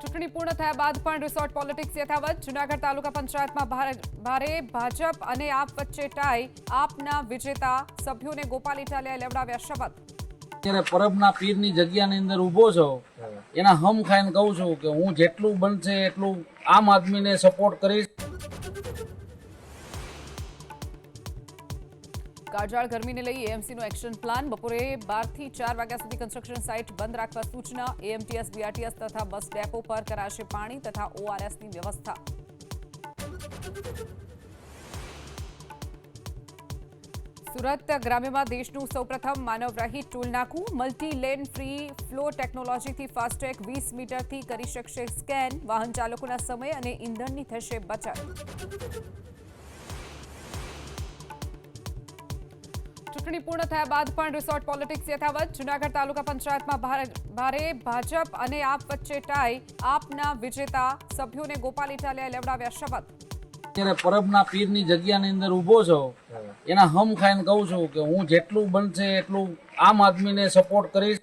ચૂંટણી પૂર્ણ થયા બાદ પણ રિસોર્ટ પોલિટિક્સ યથાવત. જૂનાગઢ તાલુકા પંચાયતમાં ભારે ભાજપ અને આપ વચ્ચે ટાઈ. આપના વિજેતા સભ્યોને ગોપાલ ઇટાલિયાએ લેવડાવ્યા શપથ. ત્યારે પરબના પીરની જગ્યાની અંદર ઊભો છો એના હમ ખાઈને કહું છું કે હું જેટલું બનશે એટલું આમ આદમીને સપોર્ટ કરીશ. કાળઝાળ ગરમીને લઈ એએમસીનો એક્શન પ્લાન. બપોરે 12 થી 4 વાગ્યા સુધી કન્સ્ટ્રક્શન સાઇટ બંધ રાખવા સૂચના. એએમટીએસ, બીઆરટીએસ તથા બસ ડેપો પર કરાશે પાણી તથા ઓઆરએસની વ્યવસ્થા. સુરત ગ્રામ્યમાં દેશનું સૌપ્રથમ માનવરહિત ટોલ નાકું. મલ્ટી લેન ફ્રી ફ્લો ટેકનોલોજીથી ફાસ્ટેગ 20 મીટરથી કરી શકશે સ્કેન. વાહન ચાલકોના સમય અને ઇંધણની થશે બચત. ચૂંટણી પૂર્ણ થયા બાદ પણ રિસોર્ટ પોલિટિક્સ યથાવત. જૂનાગઢ તાલુકા પંચાયતમાં ભારે ભાજપ અને આપ વચ્ચે ટાઈ. આપના વિજેતા સભ્યોને ગોપાલ ઇટાલિયાએ લેવડાવ્યા શપથ. ત્યારે પરબના પીરની જગ્યાની અંદર ઊભો છો એના હમ ખાઈને કહું છું કે હું જેટલું બનશે એટલું આમ આદમીને સપોર્ટ કરીશ.